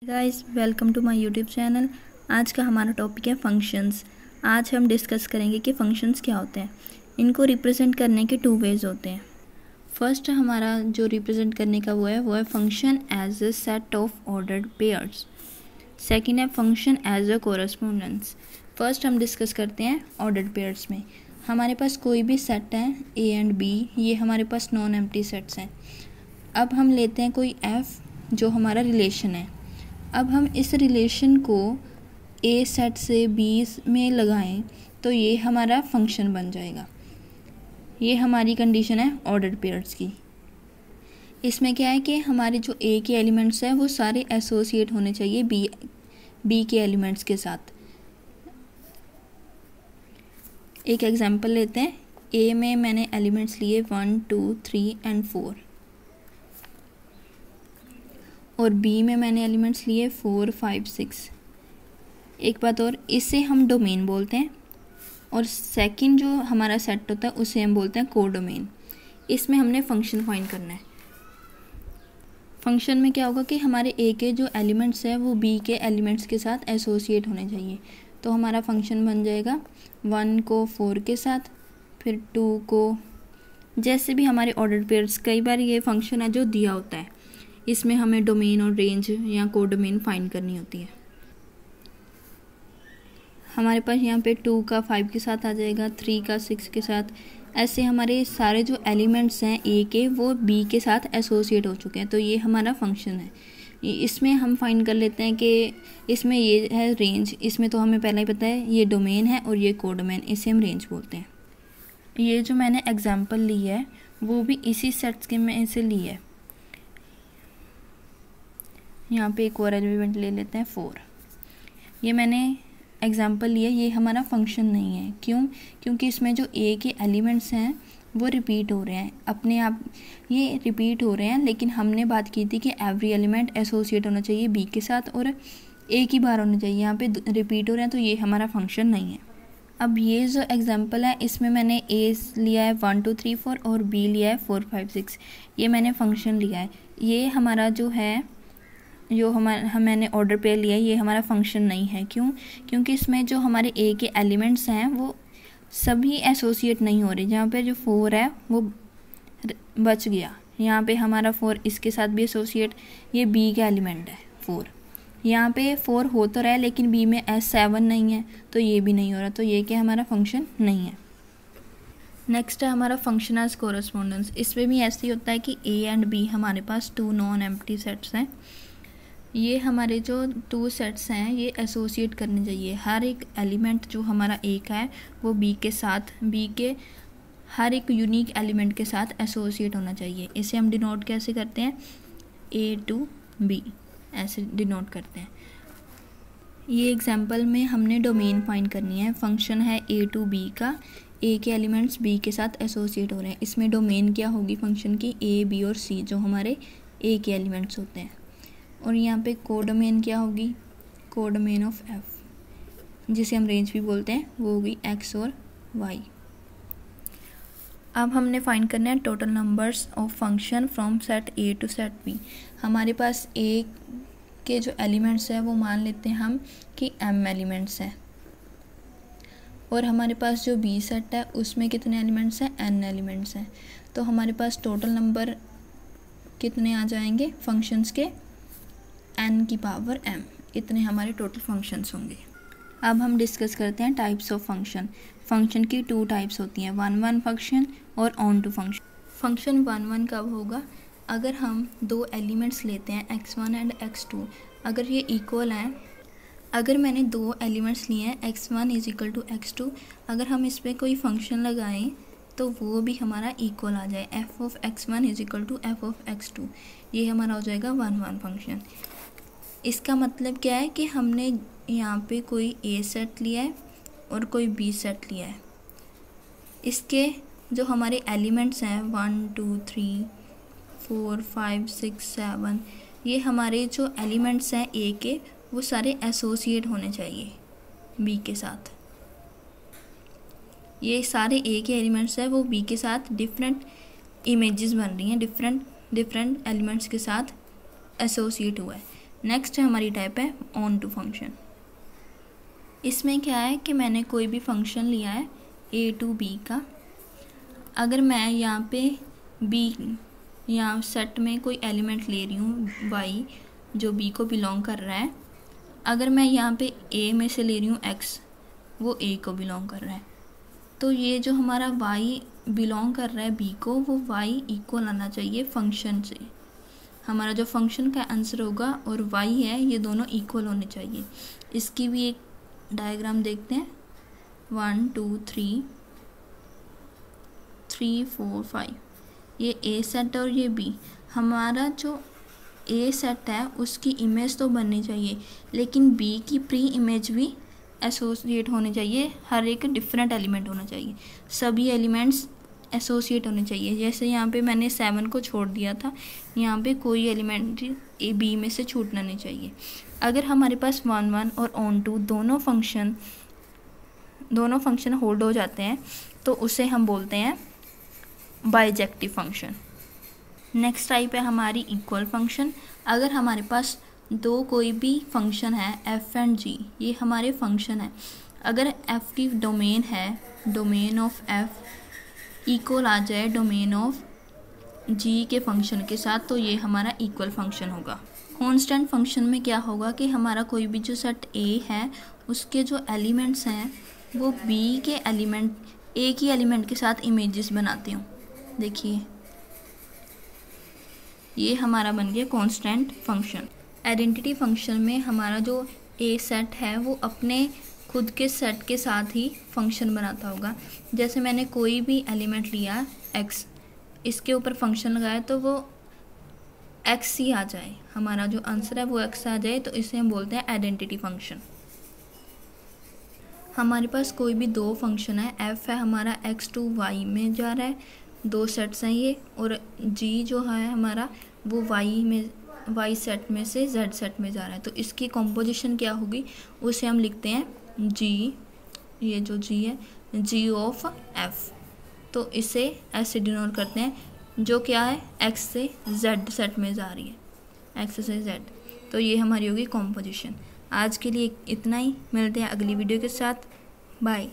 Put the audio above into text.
Guys welcome to my YouTube channel. आज का हमारा टॉपिक है फंक्शंस। आज हम डिस्कस करेंगे कि फंक्शंस क्या होते हैं। इनको रिप्रेजेंट करने के टू वेज होते हैं। फर्स्ट हमारा जो रिप्रेजेंट करने का वो है function as a set of ordered pairs. Second है function as a correspondence. First हम डिस्कस करते हैं ऑर्डर्ड पेयर्स में। हमारे पास कोई भी सेट है ए एंड बी, ये हमारे पास नॉन एम्प्टी सेट्स हैं। अब हम लेते हैं कोई एफ जो हमारा रिलेशन है। अब हम इस रिलेशन को ए सेट से बी में लगाएं तो ये हमारा फंक्शन बन जाएगा। ये हमारी कंडीशन है ऑर्डर्ड पेयर्स की। इसमें क्या है कि हमारे जो ए के एलिमेंट्स हैं वो सारे एसोसिएट होने चाहिए बी के एलिमेंट्स के साथ। एक एग्जांपल लेते हैं। ए में मैंने एलिमेंट्स लिए 1, 2, 3 एंड 4 और बी में मैंने एलिमेंट्स लिए 4, 5, 6। एक बात और, इसे हम डोमेन बोलते हैं और सेकंड जो हमारा सेट होता है उसे हम बोलते हैं कोडोमेन। इसमें हमने फंक्शन फाइंड करना है। फंक्शन में क्या होगा कि हमारे ए के जो एलिमेंट्स है वो बी के एलिमेंट्स के साथ एसोसिएट होने चाहिए। तो हमारा फंक्शन बन जाएगा 1 को 4 के साथ, फिर 2 को, जैसे भी हमारे ऑर्डर्ड पेयर्स। कई बार ये फंक्शन है जो दिया होता है, इसमें हमें डोमेन और रेंज या कोडोमेन फाइंड करनी होती है। हमारे पास यहाँ पे 2 का 5 के साथ आ जाएगा, 3 का 6 के साथ। ऐसे हमारे सारे जो एलिमेंट्स हैं ए के वो बी के साथ एसोसिएट हो चुके हैं। तो ये हमारा फंक्शन है। इसमें हम फाइंड कर लेते हैं कि इसमें ये है रेंज। इसमें तो हमें पहले ही पता है ये डोमेन है और ये कोडोमेन, इसे हम रेंज बोलते हैं। ये जो मैंने एग्जाम्पल ली है वो भी इसी सेट्स के में से ली है। यहाँ पे एक और एलिमेंट ले लेते हैं 4। ये मैंने एग्जाम्पल लिया, ये हमारा फंक्शन नहीं है। क्यों? क्योंकि इसमें जो ए के एलिमेंट्स हैं वो रिपीट हो रहे हैं अपने आप। ये रिपीट हो रहे हैं, लेकिन हमने बात की थी कि एवरी एलिमेंट एसोसिएट होना चाहिए बी के साथ और एक ही बार होना चाहिए। यहाँ पे रिपीट हो रहे हैं तो ये हमारा फंक्शन नहीं है। अब ये जो एग्जाम्पल है इसमें मैंने ए लिया है 1, 2, 3, 4 और बी लिया है 4, 5, 6। ये मैंने फंक्शन लिया है। ये हमारा जो है मैंने ऑर्डर पे लिया, ये हमारा फंक्शन नहीं है। क्यों? क्योंकि इसमें जो हमारे ए के एलिमेंट्स हैं वो सभी एसोसिएट नहीं हो रहे। जहाँ पे जो 4 है वो बच गया। यहाँ पे हमारा 4 इसके साथ भी एसोसिएट, ये बी का एलिमेंट है 4। यहाँ पे 4 हो तो रहा है लेकिन बी में S7 नहीं है तो ये भी नहीं हो रहा। तो ये क्या हमारा फंक्शन नहीं है। नेक्स्ट है हमारा फंक्शन एज कोरस्पोंडेंस। इसमें भी ऐसे ही होता है कि ए एंड बी हमारे पास 2 नॉन एम्प्टी सेट्स हैं। ये हमारे जो 2 सेट्स हैं ये एसोसिएट करने चाहिए। हर एक एलिमेंट जो हमारा ए का है वो बी के साथ, बी के हर एक यूनिक एलिमेंट के साथ एसोसिएट होना चाहिए। इसे हम डिनोट कैसे करते हैं? ए टू बी ऐसे डिनोट करते हैं। ये एग्जांपल में हमने डोमेन फाइंड करनी है। फंक्शन है ए टू बी का, ए के एलिमेंट्स बी के साथ एसोसिएट हो रहे हैं। इसमें डोमेन क्या होगी फंक्शन की? ए, बी और सी जो हमारे ए के एलिमेंट्स होते हैं। और यहाँ पे कोडोमेन क्या होगी? कोडोमेन ऑफ एफ, जिसे हम रेंज भी बोलते हैं, वो होगी एक्स और वाई। अब हमने फाइंड करना है total numbers of function from set A to set B. हमारे पास ए के जो एलिमेंट्स हैं वो मान लेते हैं हम कि m एलिमेंट्स हैं और हमारे पास जो बी सेट है उसमें कितने एलिमेंट्स हैं? n एलिमेंट्स हैं। तो हमारे पास टोटल नंबर कितने आ जाएंगे फंक्शंस के? n की पावर m, इतने हमारे टोटल फंक्शंस होंगे। अब हम डिस्कस करते हैं टाइप्स ऑफ फंक्शन। फंक्शन की 2 टाइप्स होती हैं, 1-1 फंक्शन और ऑन टू फंक्शन। फंक्शन 1-1 कब होगा? अगर हम 2 एलिमेंट्स लेते हैं x1 एंड x2, अगर ये इक्वल हैं, अगर मैंने 2 एलिमेंट्स लिए हैं x1 is equal to x2, अगर हम इस पर कोई फंक्शन लगाएं तो वो भी हमारा इक्वल आ जाए। f of x1 is equal to f of x2, ये हमारा हो जाएगा 1-1 फंक्शन। इसका मतलब क्या है कि हमने यहाँ पे कोई ए सेट लिया है और कोई बी सेट लिया है। इसके जो हमारे एलिमेंट्स हैं 1, 2, 3, 4, 5, 6, 7, ये हमारे जो एलिमेंट्स हैं ए के वो सारे एसोसिएट होने चाहिए बी के साथ। ये सारे ए के एलिमेंट्स हैं वो बी के साथ डिफरेंट इमेजेस बन रही हैं, डिफरेंट एलिमेंट्स के साथ एसोसिएट हुआ है। नेक्स्ट हमारी टाइप है ऑन टू फंक्शन। इसमें क्या है कि मैंने कोई भी फंक्शन लिया है a टू b का। अगर मैं यहाँ पे b यहाँ सेट में कोई एलिमेंट ले रही हूँ y जो b को बिलोंग कर रहा है, अगर मैं यहाँ पे a में से ले रही हूँ x, वो a को बिलोंग कर रहा है, तो ये जो हमारा y बिलोंग कर रहा है b को, वो y इक्वल आना चाहिए फंक्शन से। हमारा जो फंक्शन का आंसर होगा और y है, ये दोनों इक्वल होने चाहिए। इसकी भी एक डायग्राम देखते हैं। 1 2 3 3 4 5, ये a सेट और ये b। हमारा जो a सेट है उसकी इमेज तो बननी चाहिए, लेकिन b की प्री इमेज भी एसोसिएट होने चाहिए। हर एक डिफरेंट एलिमेंट होना चाहिए, सभी एलिमेंट्स एसोसिएट होने चाहिए। जैसे यहाँ पे मैंने 7 को छोड़ दिया था, यहाँ पे कोई एलिमेंट ए बी में से छूटना नहीं चाहिए। अगर हमारे पास 1 1 और ऑन टू दोनों फंक्शन होल्ड हो जाते हैं तो उसे हम बोलते हैं बाइजेक्टिव फंक्शन। नेक्स्ट टाइप है हमारी इक्वल फंक्शन। अगर हमारे पास दो कोई भी फंक्शन है f एंड g, ये हमारे फंक्शन है। अगर f की डोमेन है, डोमेन ऑफ f इक्वल आ जाए डोमेन ऑफ g के फंक्शन के साथ, तो ये हमारा इक्वल फंक्शन होगा। कांस्टेंट फंक्शन में क्या होगा कि हमारा कोई भी जो सेट a है उसके जो एलिमेंट्स हैं वो b के एलिमेंट a की एलिमेंट के साथ इमेजेस बनाते हो। देखिए ये हमारा बन गया कांस्टेंट फंक्शन। आइडेंटिटी फंक्शन में हमारा जो a सेट है वो अपने खुद के सेट के साथ ही फंक्शन बनाता होगा। जैसे मैंने कोई भी एलिमेंट लिया x, इसके ऊपर फंक्शन लगाया तो वो x ही आ जाए, हमारा जो आंसर है वो x आ जाए, तो इसे हम बोलते हैं आइडेंटिटी फंक्शन। हमारे पास कोई भी दो फंक्शन है, f है हमारा x टू y में जा रहा है, दो सेट्स हैं ये, और g जो है हमारा वो y सेट में से z सेट में जा रहा है। तो इसकी कॉम्पोजिशन क्या होगी, उसे हम लिखते हैं g, ये जो g है g ऑफ f। तो इसे ऐसे डिनोट करते हैं, जो क्या है x से z सेट में जा रही है, x से z। तो ये हमारी होगी कॉम्पोजिशन। आज के लिए इतना ही, मिलते हैं अगली वीडियो के साथ। बाय।